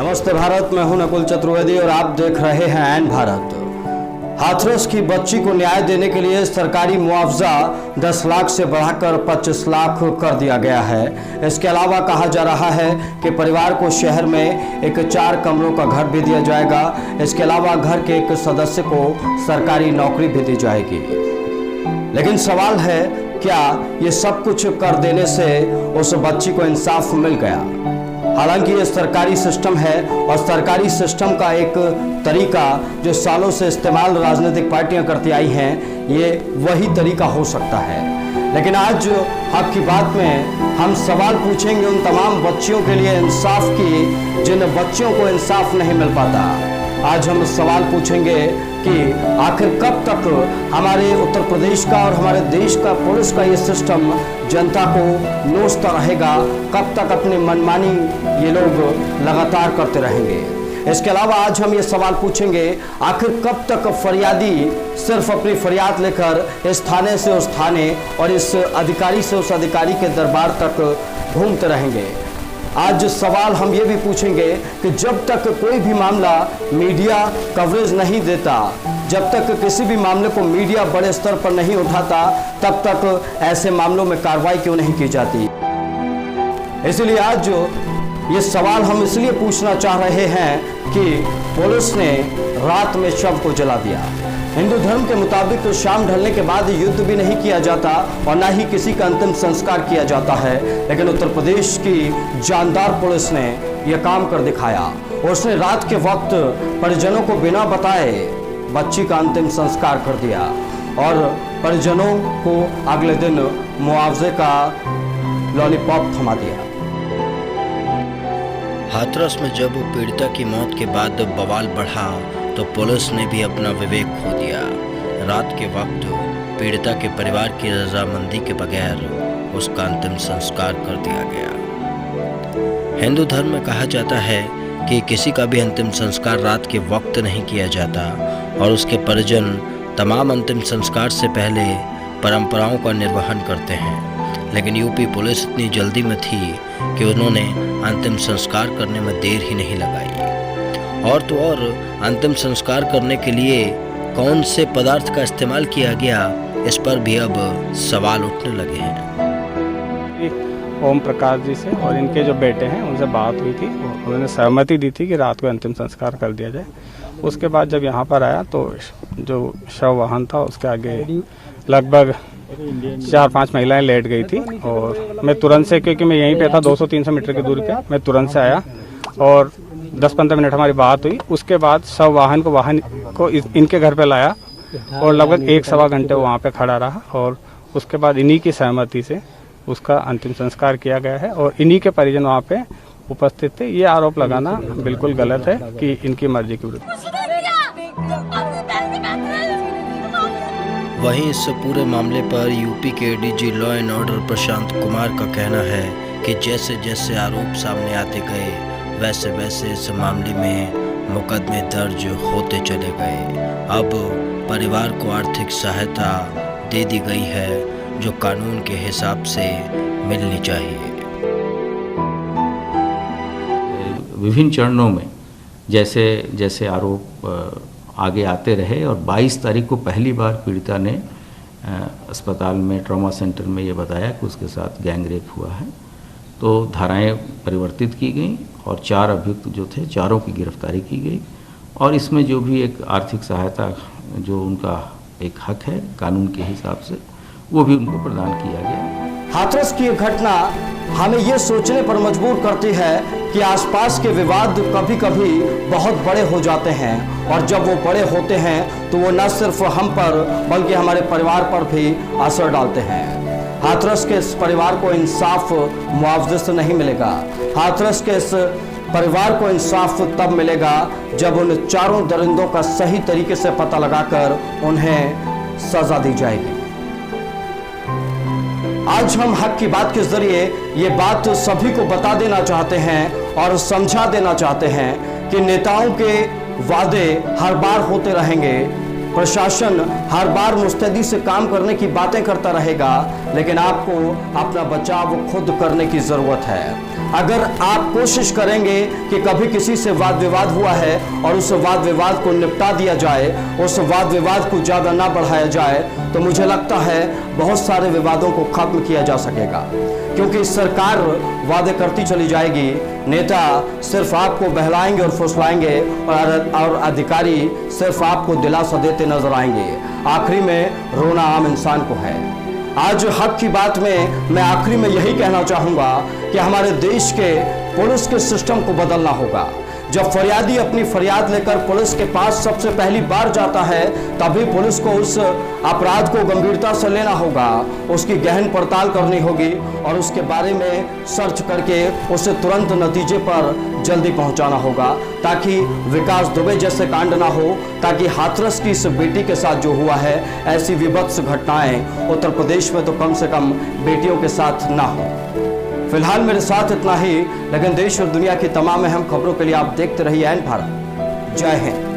नमस्ते भारत, मैं हूं नकुल चतुर्वेदी और आप देख रहे हैं ऐन भारत। हाथरस की बच्ची को न्याय देने के लिए सरकारी मुआवजा 10 लाख से बढ़ाकर 25 लाख कर दिया गया है। इसके अलावा कहा जा रहा है कि परिवार को शहर में एक 4 कमरों का घर भी दिया जाएगा। इसके अलावा घर के एक सदस्य को सरकारी नौकरी भी दी जाएगी। लेकिन सवाल है, क्या ये सब कुछ कर देने से उस बच्ची को इंसाफ मिल गया? हालांकि ये सरकारी सिस्टम है और सरकारी सिस्टम का एक तरीका जो सालों से इस्तेमाल राजनीतिक पार्टियां करती आई हैं, ये वही तरीका हो सकता है। लेकिन आज आपकी बात में हम सवाल पूछेंगे उन तमाम बच्चियों के लिए इंसाफ की जिन बच्चियों को इंसाफ नहीं मिल पाता। आज हम सवाल पूछेंगे कि आखिर कब तक हमारे उत्तर प्रदेश का और हमारे देश का पुलिस का ये सिस्टम जनता को नोचता रहेगा? कब तक अपनी मनमानी ये लोग लगातार करते रहेंगे? इसके अलावा आज हम ये सवाल पूछेंगे, आखिर कब तक फरियादी सिर्फ अपनी फरियाद लेकर इस थाने से उस थाने और इस अधिकारी से उस अधिकारी के दरबार तक घूमते रहेंगे? आज सवाल हम ये भी पूछेंगे कि जब तक कोई भी मामला मीडिया कवरेज नहीं देता, जब तक किसी भी मामले को मीडिया बड़े स्तर पर नहीं उठाता, तब तक ऐसे मामलों में कार्रवाई क्यों नहीं की जाती? इसलिए आज ये सवाल हम इसलिए पूछना चाह रहे हैं कि पुलिस ने रात में शव को जला दिया। हिंदू धर्म के मुताबिक शाम ढलने के बाद युद्ध भी नहीं किया जाता और ना ही किसी का अंतिम संस्कार किया जाता है। लेकिन उत्तर प्रदेश की जानदार पुलिस ने यह काम कर दिखाया। उसने रात के वक्त परिजनों को बिना बताए बच्ची का अंतिम संस्कार कर दिया और परिजनों को अगले दिन मुआवजे का लॉलीपॉप थमा दिया। हाथरस में जब पीड़िता की मौत के बाद बवाल बढ़ा तो पुलिस ने भी अपना विवेक खो दिया। रात के वक्त पीड़िता के परिवार की रजामंदी के बगैर उसका अंतिम संस्कार कर दिया गया। हिंदू धर्म में कहा जाता है कि किसी का भी अंतिम संस्कार रात के वक्त नहीं किया जाता और उसके परिजन तमाम अंतिम संस्कार से पहले परंपराओं का निर्वहन करते हैं। लेकिन यूपी पुलिस इतनी जल्दी में थी कि उन्होंने अंतिम संस्कार करने में देर ही नहीं लगाई। और तो और अंतिम संस्कार करने के लिए कौन से पदार्थ का इस्तेमाल किया गया, इस पर भी अब सवाल उठने लगे हैं। ओम प्रकाश जी से और इनके जो बेटे हैं उनसे बात हुई थी, उन्होंने सहमति दी थी कि रात को अंतिम संस्कार कर दिया जाए। उसके बाद जब यहाँ पर आया तो जो शव वाहन था उसके आगे लगभग 4-5 महिलाएं लेट गई थी और मैं तुरंत से, क्योंकि मैं यहीं पे था 200-300 मीटर की दूरी पे, मैं तुरंत से आया और 10-15 मिनट हमारी बात हुई। उसके बाद शव वाहन को इनके घर पे लाया और लगभग 1-1.25 घंटे वहाँ पे खड़ा रहा और उसके बाद इन्हीं की सहमति से उसका अंतिम संस्कार किया गया है और इन्हीं के परिजन वहाँ पे उपस्थित थे। ये आरोप लगाना बिल्कुल गलत है कि इनकी मर्जी के विरुद्ध। वहीं इस पूरे मामले पर यूपी के DG law and order Prashant Kumar का कहना है कि जैसे जैसे आरोप सामने आते गए वैसे वैसे इस मामले में मुकदमे दर्ज होते चले गए। अब परिवार को आर्थिक सहायता दे दी गई है जो कानून के हिसाब से मिलनी चाहिए। विभिन्न चरणों में जैसे जैसे आरोप आगे आते रहे और 22 तारीख को पहली बार पीड़िता ने अस्पताल में ट्रॉमा सेंटर में ये बताया कि उसके साथ गैंग रेप हुआ है, तो धाराएं परिवर्तित की गई और 4 अभियुक्त जो थे, चारों की गिरफ्तारी की गई और इसमें जो भी एक आर्थिक सहायता जो उनका एक हक है कानून के हिसाब से, वो भी उनको प्रदान किया गया। हाथरस की घटना हमें ये सोचने पर मजबूर करती है कि आसपास के विवाद कभी कभी बहुत बड़े हो जाते हैं और जब वो बड़े होते हैं तो वो न सिर्फ हम पर बल्कि हमारे परिवार पर भी असर डालते हैं। हाथरस के इस परिवार को इंसाफ मुआवजे से नहीं मिलेगा। हाथरस के इस परिवार को इंसाफ तब मिलेगा जब उन चारों दरिंदों का सही तरीके से पता लगाकर उन्हें सजा दी जाएगी। आज हम हक की बात के जरिए ये बात सभी को बता देना चाहते हैं और समझा देना चाहते हैं कि नेताओं के वादे हर बार होते रहेंगे, प्रशासन हर बार मुस्तैदी से काम करने की बातें करता रहेगा, लेकिन आपको अपना बचाव खुद करने की जरूरत है। अगर आप कोशिश करेंगे कि कभी किसी से वाद विवाद हुआ है और उस वाद विवाद को निपटा दिया जाए, उस वाद विवाद को ज़्यादा ना बढ़ाया जाए, तो मुझे लगता है बहुत सारे विवादों को खत्म किया जा सकेगा। क्योंकि सरकार वादे करती चली जाएगी, नेता सिर्फ आपको बहलाएंगे और फुसलाएंगे और अधिकारी सिर्फ आपको दिलासा देते नजर आएंगे। आखिरी में रोना आम इंसान को है। आज हक की बात में मैं आखिरी में यही कहना चाहूँगा कि हमारे देश के पुलिस के सिस्टम को बदलना होगा। जब फरियादी अपनी फरियाद लेकर पुलिस के पास सबसे पहली बार जाता है, तभी पुलिस को उस अपराध को गंभीरता से लेना होगा, उसकी गहन पड़ताल करनी होगी और उसके बारे में सर्च करके उसे तुरंत नतीजे पर जल्दी पहुंचाना होगा, ताकि विकास दुबे जैसे कांड ना हो, ताकि हाथरस की इस बेटी के साथ जो हुआ है, ऐसी विभत्स घटनाएं उत्तर प्रदेश में तो कम से कम बेटियों के साथ ना हो। फिलहाल मेरे साथ इतना ही, लेकिन देश और दुनिया की तमाम अहम खबरों के लिए आप देखते रहिए एन भारत। जय हिंद।